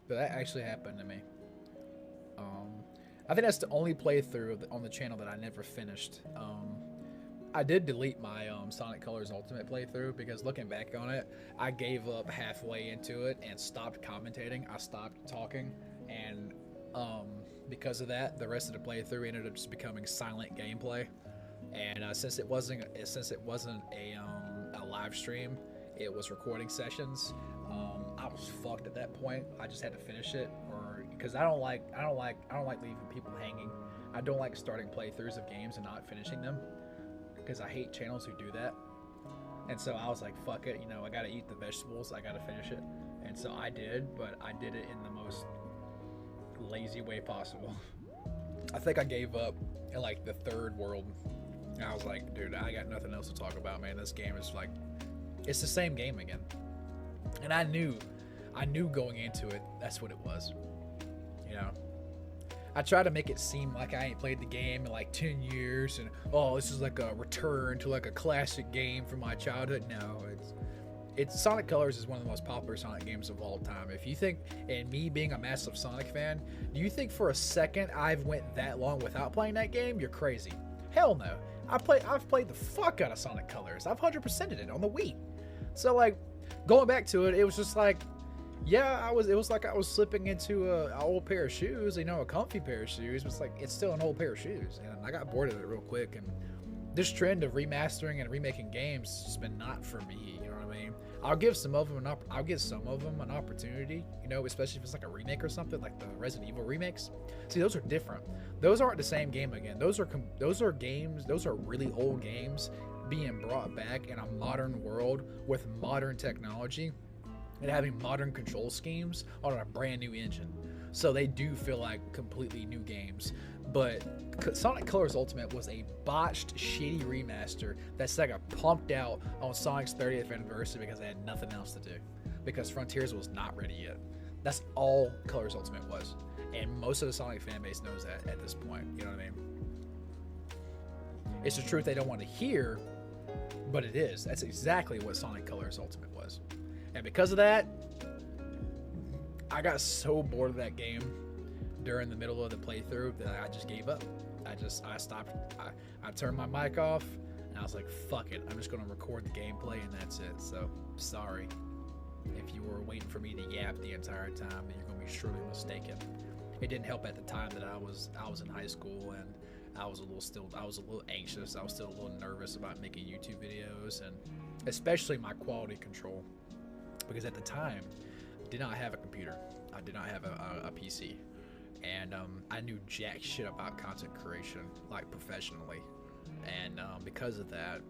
but that actually happened to me. I think that's the only playthrough on the channel that I never finished. I did delete my Sonic Colors Ultimate playthrough because looking back on it, I gave up halfway into it and stopped commentating. I stopped talking, and because of that, the rest of the playthrough ended up just becoming silent gameplay. And since it wasn't a live stream, it was recording sessions. I was fucked at that point. I just had to finish it, or because I don't like leaving people hanging. I don't like starting playthroughs of games and not finishing them, because I hate channels who do that. And so I was like, fuck it, you know, I gotta eat the vegetables, I gotta finish it. And so I did, but I did it in the most lazy way possible. I think I gave up in like the third world. And I was like, dude, I got nothing else to talk about, man. This game is like, it's the same game again. And I knew going into it, that's what it was. You know? I try to make it seem like I ain't played the game in like 10 years and, oh, this is like a return to like a classic game from my childhood. No, it's Sonic Colors is one of the most popular Sonic games of all time. If you think, and me being a massive Sonic fan, do you think for a second I've went that long without playing that game? You're crazy. Hell no. I've played the fuck out of Sonic Colors. I've 100%ed it on the Wii. So like, going back to it, it was just like, yeah, it was like I was slipping into an old pair of shoes, you know, a comfy pair of shoes, but it's like, it's still an old pair of shoes. And I got bored of it real quick. And this trend of remastering and remaking games has just been not for me, you know what I mean? I'll give some of them an opportunity, you know, especially if it's like a remake or something, like the Resident Evil remakes. See, those are different. Those aren't the same game again. Those are really old games being brought back in a modern world with modern technology and having modern control schemes on a brand new engine. So they do feel like completely new games. But Sonic Colors Ultimate was a botched, shitty remaster that Sega pumped out on Sonic's 30th anniversary because they had nothing else to do. Because Frontiers was not ready yet. That's all Colors Ultimate was. And most of the Sonic fan base knows that at this point. You know what I mean? It's the truth they don't want to hear, but it is. That's exactly what Sonic Colors Ultimate was. And because of that, I got so bored of that game during the middle of the playthrough that I just gave up. I stopped. I turned my mic off, and I was like, fuck it. I'm just going to record the gameplay, and that's it. So, sorry. If you were waiting for me to yap the entire time, then you're going to be surely mistaken. It didn't help at the time that I was in high school, and I was a little anxious. I was still a little nervous about making YouTube videos, and especially my quality control. Because at the time, I did not have a computer. I did not have a PC. And I knew jack shit about content creation, like professionally. And because of that,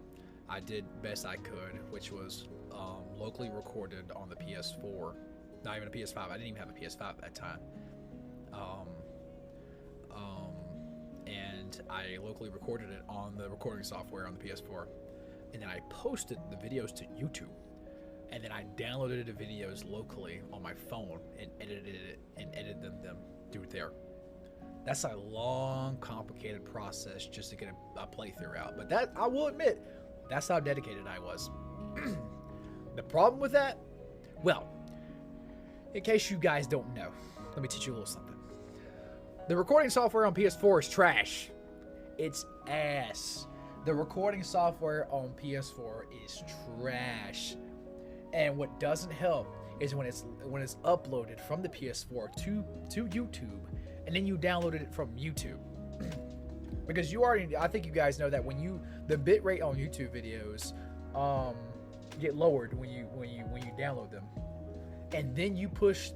I did best I could, which was locally recorded on the PS4. Not even a PS5. I didn't even have a PS5 at that time. And I locally recorded it on the recording software on the PS4. And then I posted the videos to YouTube. And then I downloaded the videos locally on my phone and edited them through there. That's a long, complicated process just to get a playthrough out. But that, I will admit, that's how dedicated I was. The problem with that, well, in case you guys don't know, let me teach you a little something. The recording software on PS4 is trash. It's ass. The recording software on PS4 is trash. And what doesn't help is when it's uploaded from the PS4 to YouTube, and then you downloaded it from YouTube. Because I think you guys know that the bitrate on YouTube videos get lowered when you download them, and then you push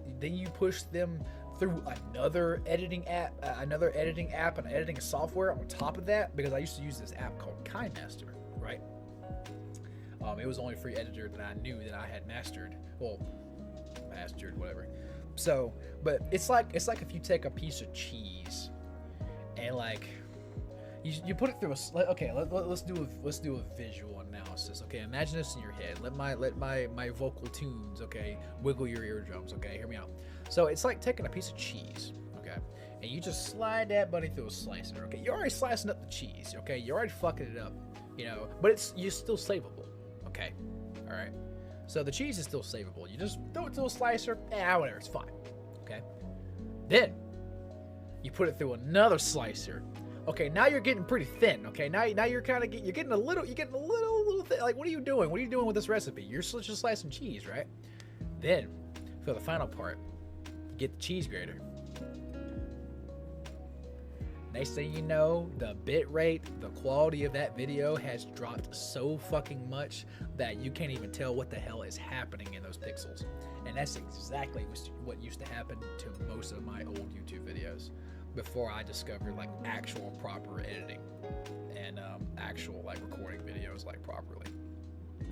them through another editing app, and editing software on top of that. Because I used to use this app called KineMaster, right? It was the only free editor that I knew that I had mastered. Well, whatever. So, but it's like if you take a piece of cheese and like you put it through let's do a visual analysis. Okay, imagine this in your head. Let my vocal tunes, okay, wiggle your eardrums. Okay, hear me out. So it's like taking a piece of cheese, okay, and you just slide that bunny through a slicer. Okay, you're already slicing up the cheese. Okay, you're already fucking it up, you know, but you're still savable. Okay, all right. So the cheese is still savable. You just throw it to a slicer, whatever, it's fine. Okay. Then you put it through another slicer. Okay, now you're getting pretty thin. Okay, now you're kind of you're getting a little thin. Like, what are you doing? What are you doing with this recipe? You're just slicing cheese, right? Then for the final part, get the cheese grater. Next thing you know, the bit rate, the quality of that video has dropped so fucking much that you can't even tell what the hell is happening in those pixels. And that's exactly what used to happen to most of my old YouTube videos before I discovered like actual proper editing and actual like recording videos like properly.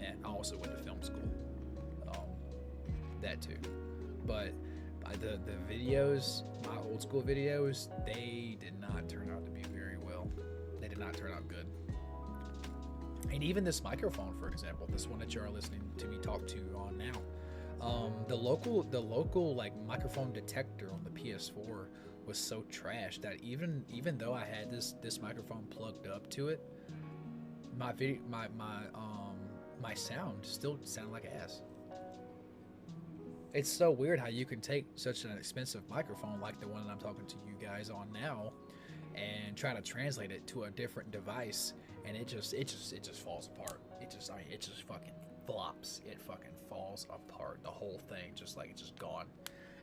And I also went to film school, that too. But the videos, my old school videos, they did not turn out to be very well. They did not turn out good. And even this microphone, for example, this one that you're listening to me talk to on now, the local like microphone detector on the PS4 was so trash that even though I had this microphone plugged up to it, my sound still sounded like ass. It's so weird how you can take such an expensive microphone like the one that I'm talking to you guys on now and try to translate it to a different device, and it just falls apart. It just fucking flops. It fucking falls apart. The whole thing it's just gone.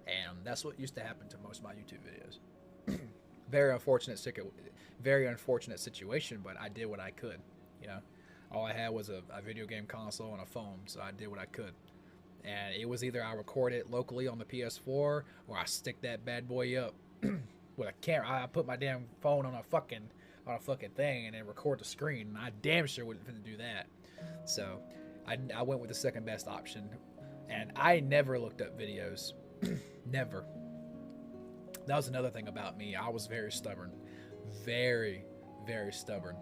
And that's what used to happen to most of my YouTube videos. Very unfortunate situation, but I did what I could. You know, all I had was a video game console and a phone, so I did what I could. And it was either I record it locally on the PS4 or I stick that bad boy up with a camera. I put my damn phone on a fucking thing and then record the screen. And I damn sure wouldn't finna do that. So I went with the second best option. And I never looked up videos. Never. That was another thing about me. I was very stubborn. Very, very stubborn.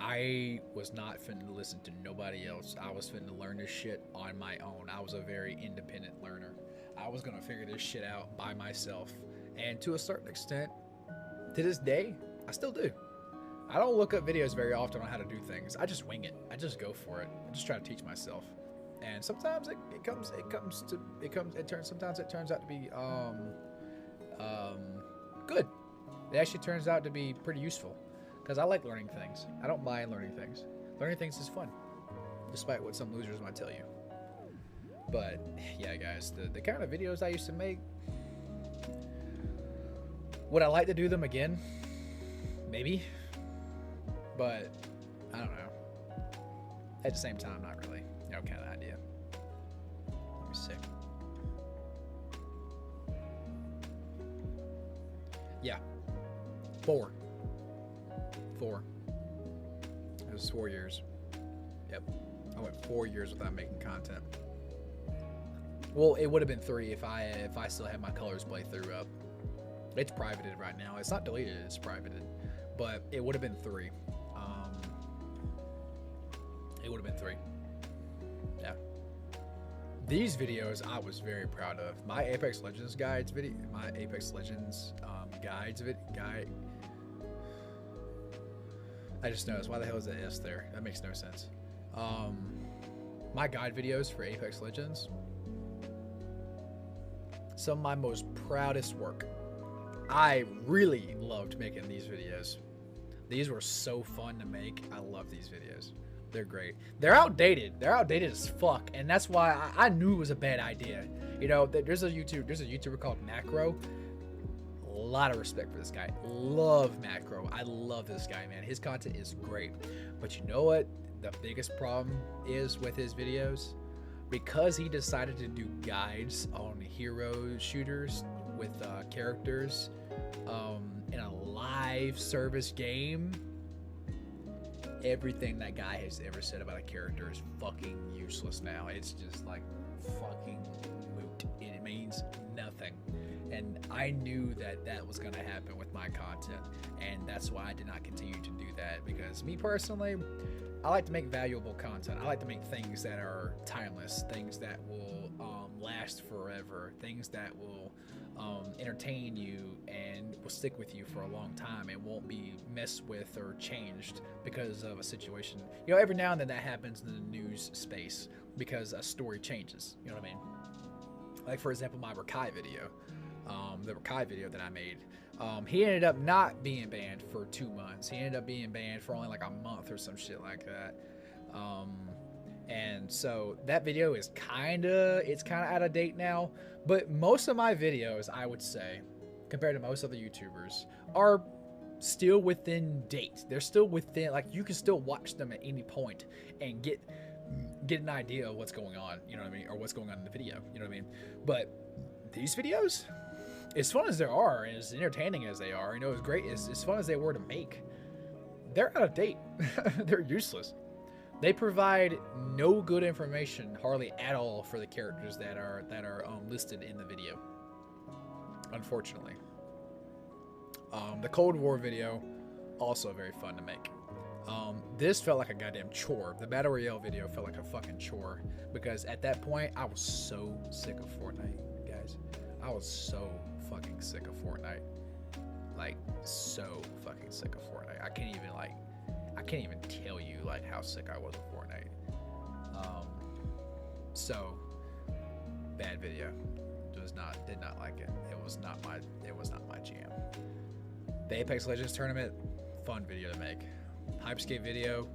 I was not finna listen to nobody else. I was finna learn this shit on my own. I was a very independent learner. I was gonna figure this shit out by myself. And to a certain extent, to this day, I still do. I don't look up videos very often on how to do things. I just wing it. I just go for it. I just try to teach myself. And sometimes sometimes it turns out to be good. It actually turns out to be pretty useful. Because I like learning things. I don't mind learning things. Learning things is fun, despite what some losers might tell you. But yeah, guys, the kind of videos I used to make, would I like to do them again? Maybe. But I don't know. At the same time, not really. No kind of idea. Let me see. Yeah. 4. It was 4 years. Yep. I went 4 years without making content. Well, it would have been 3 if I still had my colors playthrough up. It's privated right now. It's not deleted, it's privated. But it would have been 3. It would have been 3. Yeah. These videos I was very proud of. My Apex Legends guides video, my Apex Legends guide. I just noticed, why the hell is that S there? That makes no sense. My guide videos for Apex Legends, some of my most proudest work. I really loved making these videos. These were so fun to make. I love these videos. They're great. They're outdated. They're outdated as fuck, and that's why I knew it was a bad idea. You know, there's a YouTuber called Macro. A lot of respect for this guy. Love Macro. I love this guy, man. His content is great. But you know what the biggest problem is with his videos? Because he decided to do guides on hero shooters with characters in a live service game, everything that guy has ever said about a character is fucking useless now. It's just like fucking moot. It means nothing. And I knew that was going to happen with my content, and that's why I did not continue to do that. Because me personally, I like to make valuable content. I like to make things that are timeless, things that will last forever, things that will entertain you and will stick with you for a long time and won't be messed with or changed because of a situation. You know, every now and then that happens in the news space because a story changes. You know what I mean? Like, for example, my Rakai video. the Kai video that I made. He ended up not being banned for 2 months. He ended up being banned for only like a month or some shit like that. And so that video is kind of out of date now. But most of my videos, I would say, compared to most other YouTubers, are still within date. They're still within, like, you can still watch them at any point and get an idea of what's going on, you know what I mean, or what's going on in the video, you know what I mean. But these videos, as fun as they are and as entertaining as they are, you know, as great as fun as they were to make, they're out of date. They're useless. They provide no good information, hardly at all, for the characters that are listed in the video, unfortunately. The Cold War video, also very fun to make. This felt like a goddamn chore. The Battle Royale video felt like a fucking chore, because at that point, I was so sick of Fortnite, guys. I was so fucking sick of Fortnite. Like, so fucking sick of Fortnite. I can't even tell you, like, how sick I was of Fortnite. So, bad video. Did not like it. It was not my jam. The Apex Legends tournament, fun video to make. Hyperscape video,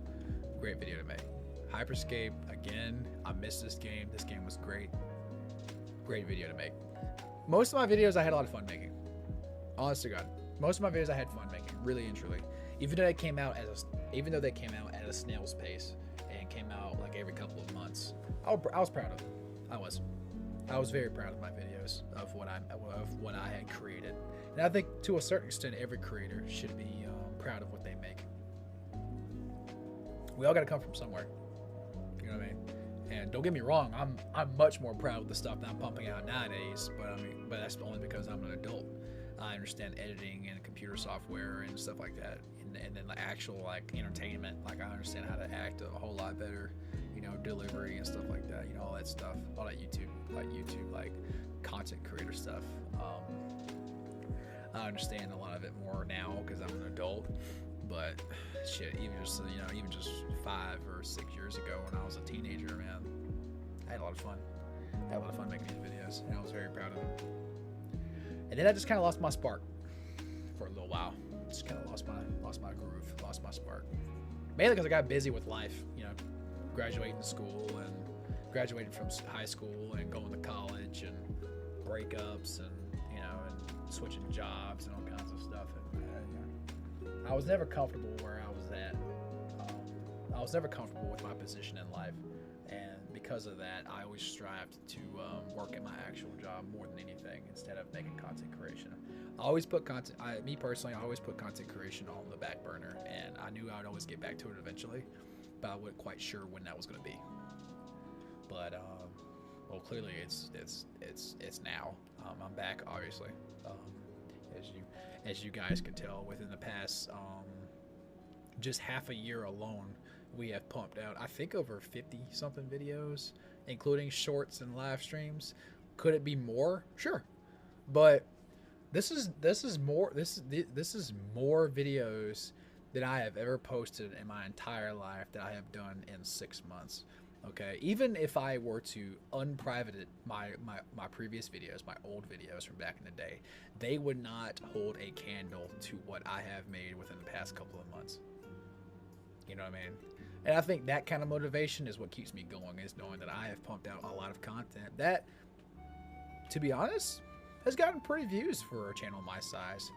great video to make. Hyperscape, again, I missed this game. This game was great. Great video to make. Most of my videos I had a lot of fun making. Honest to God. Most of my videos I had fun making, really and truly. Even though they came out at a snail's pace and came out like every couple of months, I was proud of them. I was very proud of my videos, of what I had created. And I think to a certain extent, every creator should be proud of what they make. We all got to come from somewhere. You know what I mean? And don't get me wrong, I'm much more proud of the stuff that I'm pumping out nowadays. But that's only because I'm an adult. I understand editing and computer software and stuff like that, and then the actual, like, entertainment. Like, I understand how to act a whole lot better, you know, delivery and stuff like that. You know, all that stuff, all that YouTube content creator stuff. I understand a lot of it more now because I'm an adult. But shit, even just 5 or 6 years ago when I was a teenager, man, I had a lot of fun. I had a lot of fun making these videos, and I was very proud of them. And then I just kind of lost my spark for a little while. Just kind of lost my groove, lost my spark. Mainly because I got busy with life, you know, graduating school and graduating from high school and going to college and breakups and, you know, and switching jobs and all kinds of stuff. And I was never comfortable where I was at. I was never comfortable with my position in life. And because of that, I always strived to work at my actual job more than anything instead of making content creation. I always put me personally, I always put content creation on the back burner, and I knew I would always get back to it eventually, but I wasn't quite sure when that was going to be. But well, clearly it's now. I'm back, obviously. As you guys can tell, within the past just half a year alone, we have pumped out, I think, over 50 something videos, including shorts and live streams. Could it be more? Sure, but this is more videos than I have ever posted in my entire life that I have done in 6 months. Okay, even if I were to unprivate it, my previous videos, my old videos from back in the day, they would not hold a candle to what I have made within the past couple of months. You know what I mean? And I think that kind of motivation is what keeps me going, is knowing that I have pumped out a lot of content that, to be honest, has gotten pretty views for a channel my size.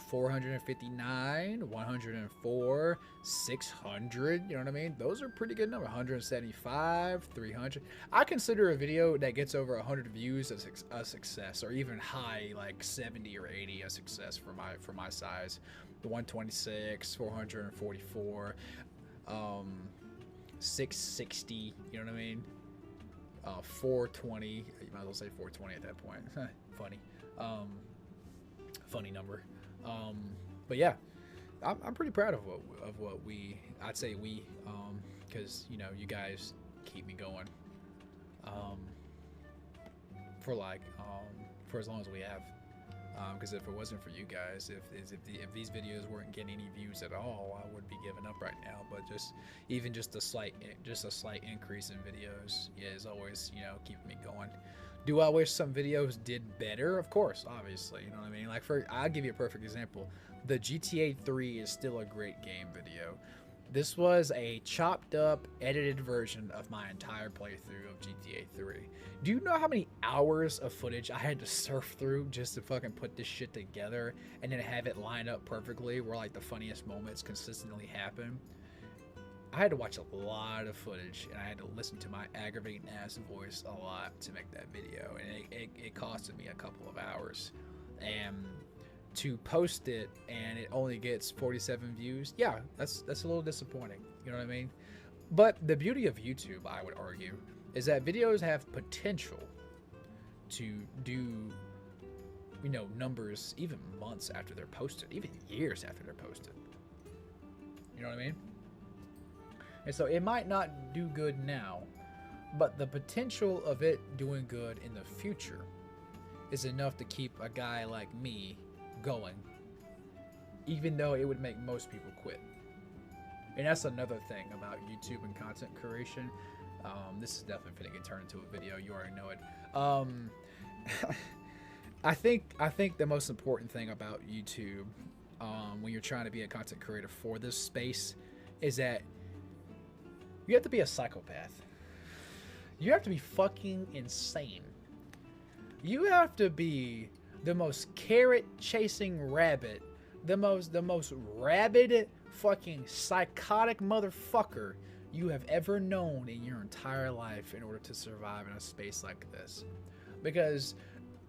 459, 104, 600, you know what I mean? Those are pretty good numbers. 175, 300. I consider a video that gets over 100 views a success, or even high, like 70 or 80, a success for my size. The 126, 444, 660, you know what I mean? 420, you might as well say 420 at that point. Funny. Funny number. But yeah, I'm pretty proud of what I'd say we, because, you know, you guys keep me going, for as long as we have, because if it wasn't for you guys, if these videos weren't getting any views at all, I would be giving up right now. But just a slight increase in videos is always, you know, keeping me going. Do I wish some videos did better? Of course, obviously. You know what I mean? Like, I'll give you a perfect example. The GTA 3 is still a great game video. This was a chopped up, edited version of my entire playthrough of GTA 3. Do you know how many hours of footage I had to surf through just to fucking put this shit together and then have it line up perfectly where like the funniest moments consistently happen? I had to watch a lot of footage and I had to listen to my aggravating ass voice a lot to make that video, and it costed me a couple of hours. And to post it and it only gets 47 views, yeah, that's a little disappointing. You know what I mean? But the beauty of YouTube, I would argue, is that videos have potential to do, you know, numbers even months after they're posted, even years after they're posted. You know what I mean? And so it might not do good now, but the potential of it doing good in the future is enough to keep a guy like me going, even though it would make most people quit. And that's another thing about YouTube and content creation. This is definitely going to get turned into a video. You already know it. I think the most important thing about YouTube, when you're trying to be a content creator for this space, is that you have to be a psychopath. You have to be fucking insane. You have to be the most carrot chasing rabbit, the most rabid fucking psychotic motherfucker you have ever known in your entire life in order to survive in a space like this. Because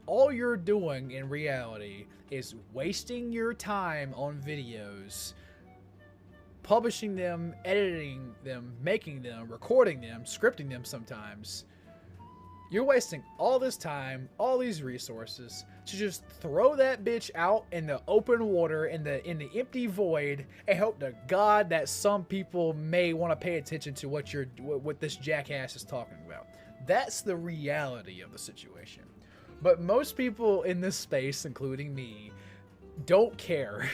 all you're doing in reality is wasting your time on videos, publishing them, editing them, making them, recording them, scripting them sometimes. You're wasting all this time, all these resources to just throw that bitch out in the open water, in the empty void, and hope to God that some people may want to pay attention to what this jackass is talking about. That's the reality of the situation. But most people in this space, including me, don't care.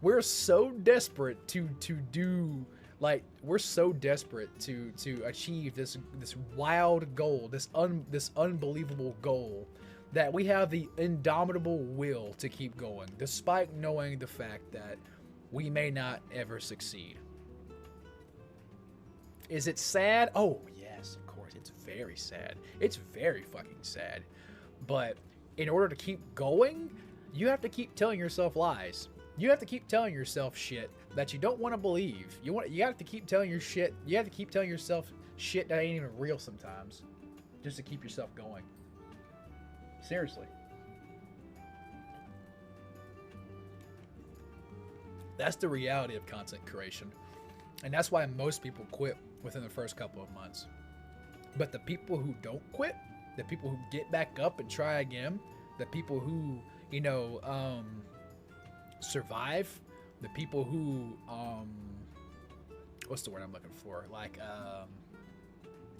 We're so desperate to do, like, we're so desperate to achieve this wild goal, this unbelievable goal, that we have the indomitable will to keep going, despite knowing the fact that we may not ever succeed. Is it sad? Oh, yes, of course. It's very sad. It's very fucking sad. But in order to keep going, you have to keep telling yourself lies. You have to keep telling yourself shit that you don't want to believe. You have to keep telling your shit. You have to keep telling yourself shit that ain't even real sometimes, just to keep yourself going. Seriously. That's the reality of content creation. And that's why most people quit within the first couple of months. But the people who don't quit, the people who get back up and try again, the people who, you know, survive, the people who, what's the word I'm looking for? Like,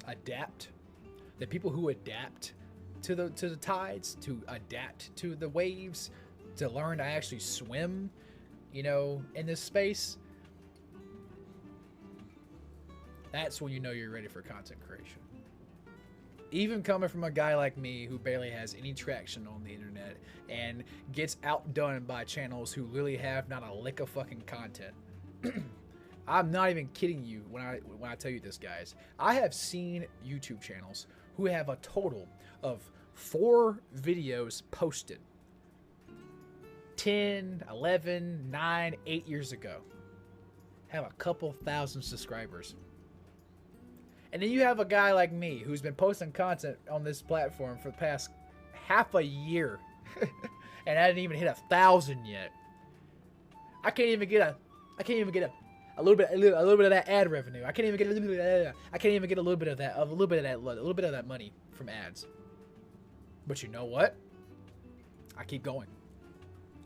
adapt. The people who adapt to the tides, to adapt to the waves, to learn to actually swim, you know, in this space. That's when you know you're ready for content creation. Even coming from a guy like me who barely has any traction on the internet and gets outdone by channels who literally have not a lick of fucking content. I'm not even kidding you when I tell you this, guys. I have seen YouTube channels who have a total of 4 videos posted 10, 11, 9, 8 years ago. Have a couple thousand subscribers. And then you have a guy like me who's been posting content on this platform for the past half a year. And I didn't even hit 1,000 yet. I can't even get a little bit of that ad revenue. I can't even get a little bit of that money from ads. But you know what? I keep going.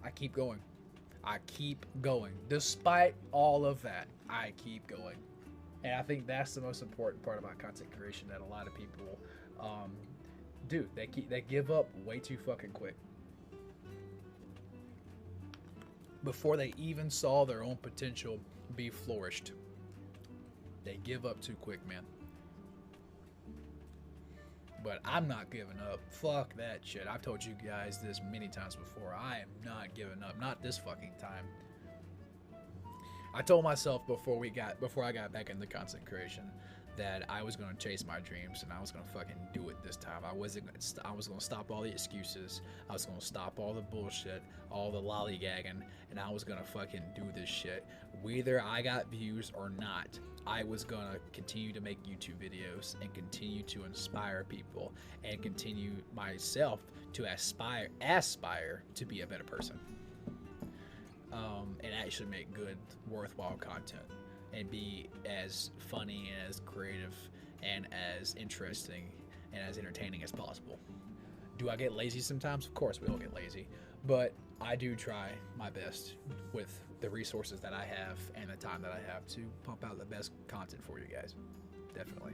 I keep going. I keep going. Despite all of that, I keep going. And I think that's the most important part about content creation that a lot of people do. They give up way too fucking quick. Before they even saw their own potential be flourished. They give up too quick, man. But I'm not giving up. Fuck that shit. I've told you guys this many times before. I am not giving up. Not this fucking time. I told myself before I got back into content creation that I was gonna chase my dreams and I was gonna fucking do it this time. I was gonna stop all the excuses. I was gonna stop all the bullshit, all the lollygagging, and I was gonna fucking do this shit. Whether I got views or not, I was gonna continue to make YouTube videos and continue to inspire people and continue myself to aspire to be a better person. And actually make good, worthwhile content and be as funny and as creative and as interesting and as entertaining as possible. Do I get lazy sometimes? Of course we all get lazy, but I do try my best with the resources that I have and the time that I have to pump out the best content for you guys. Definitely.